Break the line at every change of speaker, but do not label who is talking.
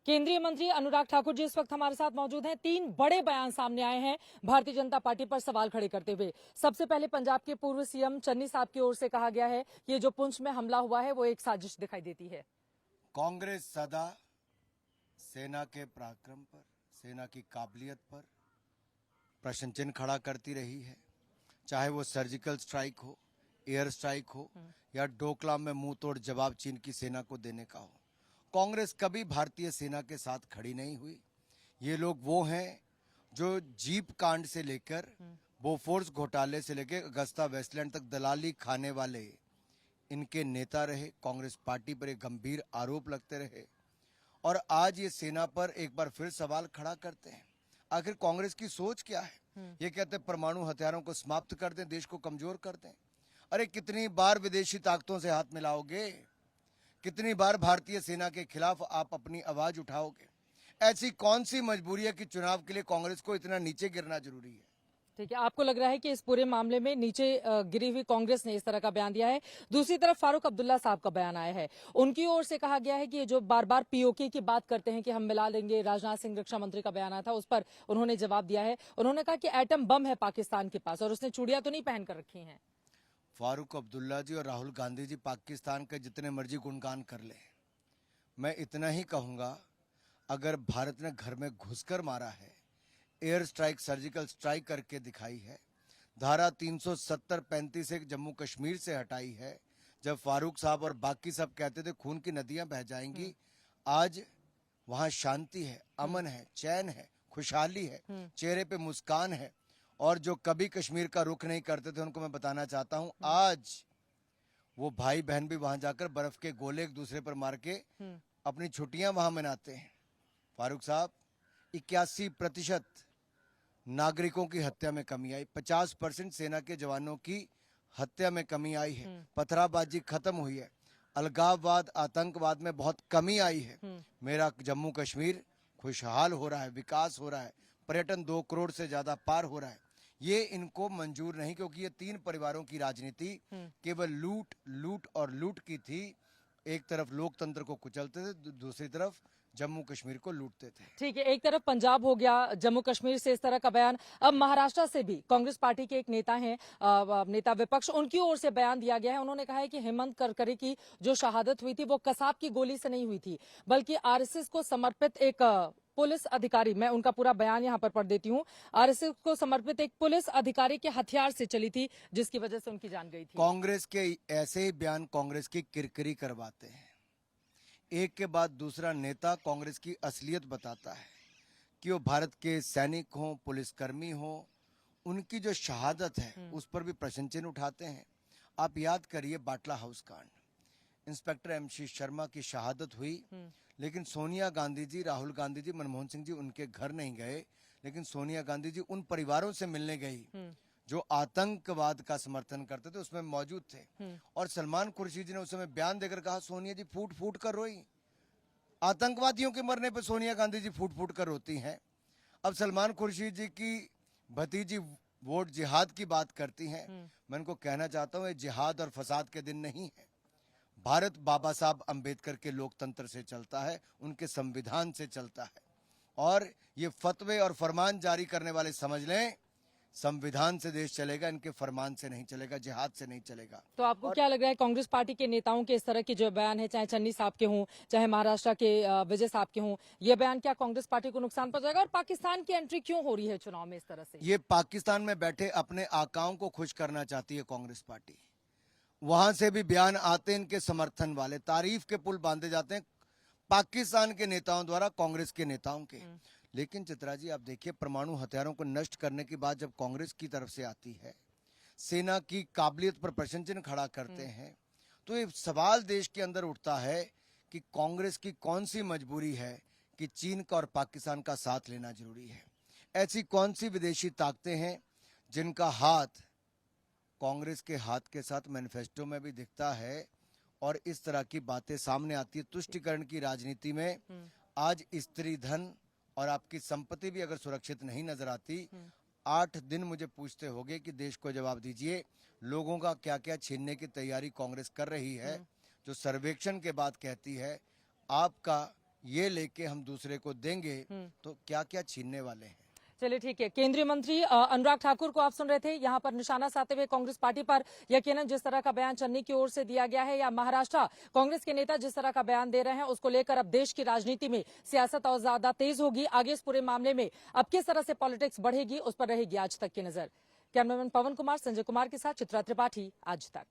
केंद्रीय मंत्री अनुराग ठाकुर जी इस वक्त हमारे साथ मौजूद हैं। 3 बड़े बयान सामने आए हैं भारतीय जनता पार्टी पर सवाल खड़े करते हुए। सबसे पहले पंजाब के पूर्व सीएम चन्नी साहब की ओर से कहा गया है कि ये जो पुंछ में हमला हुआ है वो एक साजिश दिखाई देती है।
कांग्रेस सदा सेना के पराक्रम पर, सेना की काबिलियत पर प्रश्न चिन्ह खड़ा करती रही है। चाहे वो सर्जिकल स्ट्राइक हो, एयर स्ट्राइक हो या डोकलाम में मुंह तोड़ जवाब चीन की सेना को देने का हो, कांग्रेस कभी भारतीय सेना के साथ खड़ी नहीं हुई। ये लोग वो हैं जो जीप कांड से लेकर बोफोर्स घोटाले से लेकर अगस्ता वेस्टलैंड तक दलाली खाने वाले इनके नेता रहे। कांग्रेस पार्टी पर एक गंभीर आरोप लगते रहे और आज ये सेना पर एक बार फिर सवाल खड़ा करते हैं। आखिर कांग्रेस की सोच क्या है? ये कहते हैं परमाणु हथियारों को समाप्त कर दें, देश को कमजोर कर दें। अरे कितनी बार विदेशी ताकतों से हाथ मिलाओगे? कितनी बार भारतीय सेना के खिलाफ आप अपनी आवाज उठाओगे? ऐसी कौन सी मजबूरी है कि चुनाव के लिए कांग्रेस को इतना नीचे गिरना जरूरी है?
ठीक है, आपको लग रहा है कि इस पूरे मामले में नीचे गिरी हुई कांग्रेस ने इस तरह का बयान दिया है। दूसरी तरफ फारूक अब्दुल्ला साहब का बयान आया है। उनकी ओर से कहा गया है कि ये जो बार बार पीओके की बात करते हैं कि हम मिला लेंगे, राजनाथ सिंह रक्षा मंत्री का बयान आया था, उस पर उन्होंने जवाब दिया है। उन्होंने कहा कि एटम बम है पाकिस्तान के पास और उसने चूड़ियां तो नहीं पहन कर रखी हैं।
फारूक अब्दुल्ला जी और राहुल गांधी जी पाकिस्तान के जितने मर्जी गुणगान कर ले, मैं इतना ही कहूंगा, अगर भारत ने घर में घुसकर मारा है, एयर स्ट्राइक, सर्जिकल स्ट्राइक करके दिखाई है, धारा 370-35 से जम्मू कश्मीर से हटाई है, जब फारूक साहब और बाकी सब कहते थे खून की नदियां बह जाएंगी, आज वहां शांति है, अमन है, चैन है, खुशहाली है, चेहरे पे मुस्कान है। और जो कभी कश्मीर का रुख नहीं करते थे उनको मैं बताना चाहता हूं, आज वो भाई बहन भी वहां जाकर बर्फ के गोले एक दूसरे पर मार के अपनी छुट्टियां वहां मनाते हैं। फारूक साहब, 81% नागरिकों की हत्या में कमी आई, 50% सेना के जवानों की हत्या में कमी आई है, पथराबाजी खत्म हुई है, अलगाववाद, आतंकवाद में बहुत कमी आई है। मेरा जम्मू कश्मीर खुशहाल हो रहा है, विकास हो रहा है, पर्यटन 2 करोड़ से ज्यादा पार हो रहा है। ये इनको मंजूर नहीं, क्योंकि ये 3 परिवारों की राजनीति केवल लूट लूट और लूट की थी। एक तरफ लोकतंत्र को कुचलते थे, दूसरी तरफ जम्मू कश्मीर को लूटते थे।
ठीक है, एक तरफ पंजाब हो गया, जम्मू कश्मीर से इस तरह का बयान। अब महाराष्ट्र से भी कांग्रेस पार्टी के एक नेता हैं, नेता विपक्ष, उनकी ओर से बयान दिया गया है। उन्होंने कहा है कि हेमंत करकरे की जो शहादत हुई थी वो कसाब की गोली से नहीं हुई थी, बल्कि आरएसएस को समर्पित एक पुलिस अधिकारी, मैं उनका पूरा बयान यहां पर पढ़ देती हूं, आरएसएस को समर्पित एक पुलिस अधिकारी के हथियार से चली थी जिसकी वजह से उनकी जान गई थी।
कांग्रेस के ऐसे ही बयान कांग्रेस की किरकिरी करवाते हैं। एक के बाद दूसरा नेता कांग्रेस की असलियत बताता है कि वो भारत के सैनिक हों, पुलिसकर्मी हों, उनकी जो शहादत है उस पर भी प्रश्न चिन्ह उठाते हैं। आप याद करिए बाटला हाउस कांड, इंस्पेक्टर एमसी शर्मा की शहादत हुई, लेकिन सोनिया गांधी जी, राहुल गांधी जी, मनमोहन सिंह जी उनके घर नहीं गए, लेकिन सोनिया गांधी जी उन परिवारों से मिलने गई जो आतंकवाद का समर्थन करते थे, उसमें मौजूद थे। और सलमान खुर्शीद जी ने उस समय बयान देकर कहा, सोनिया जी फूट फूट कर रोई। आतंकवादियों के मरने पर सोनिया गांधी जी फूट फूट कर रोती हैं। अब सलमान खुर्शीद जी की भतीजी वोट जिहाद की बात करती हैं। मैं उनको कहना चाहता हूं, ये जिहाद और फसाद के दिन नहीं है। भारत बाबा साहब अंबेडकर के लोकतंत्र से चलता है, उनके संविधान से चलता है। और ये फतवे और फरमान जारी करने वाले समझ लें, संविधान से देश चलेगा, इनके फरमान से नहीं चलेगा, जिहाद से नहीं चलेगा।
तो आपको क्या लग रहा है, कांग्रेस पार्टी के नेताओं के इस तरह के जो बयान है, चाहे चन्नी साहब के हों, चाहे महाराष्ट्र के विजय साहब के हों, ये बयान क्या कांग्रेस पार्टी को नुकसान पहुंचाएगा? और पाकिस्तान की एंट्री क्यों हो रही है चुनाव में इस तरह से?
ये पाकिस्तान में बैठे अपने आकाओं को खुश करना चाहती है कांग्रेस पार्टी। वहां से भी बयान आते हैं इनके समर्थन वाले, तारीफ के पुल बांधे जाते हैं पाकिस्तान के नेताओं द्वारा कांग्रेस के नेताओं के। लेकिन चित्रा जी, आप देखिए, परमाणु हथियारों को नष्ट करने की बात जब कांग्रेस की तरफ से आती है, सेना की काबिलियत पर प्रश्न चिन्ह खड़ा करते हैं, तो ये सवाल देश के अंदर उठता है कि कांग्रेस की कौन सी मजबूरी है कि चीन का और पाकिस्तान का साथ लेना जरूरी है? ऐसी कौन सी विदेशी ताकतें हैं जिनका हाथ कांग्रेस के हाथ के साथ मैनिफेस्टो में भी दिखता है और इस तरह की बातें सामने आती है? तुष्टिकरण की राजनीति में आज स्त्री धन और आपकी संपत्ति भी अगर सुरक्षित नहीं नजर आती, 8 दिन मुझे पूछते होंगे कि देश को जवाब दीजिए, लोगों का क्या क्या छीनने की तैयारी कांग्रेस कर रही है, जो सर्वेक्षण के बाद कहती है आपका ये लेके हम दूसरे को देंगे तो क्या क्या छीनने वाले हैं।
चलिए ठीक है। केंद्रीय मंत्री अनुराग ठाकुर को आप सुन रहे थे, यहां पर निशाना साधते हुए कांग्रेस पार्टी पर यकीनन जिस तरह का बयान चन्नी की ओर से दिया गया है या महाराष्ट्र कांग्रेस के नेता जिस तरह का बयान दे रहे हैं उसको लेकर अब देश की राजनीति में सियासत और ज्यादा तेज होगी। आगे इस पूरे मामले में अब किस तरह से पॉलिटिक्स बढ़ेगी उस पर रहेगी आज तक की नजर। कैमरामैन पवन कुमार, संजय कुमार के साथ चित्रा त्रिपाठी, आज तक।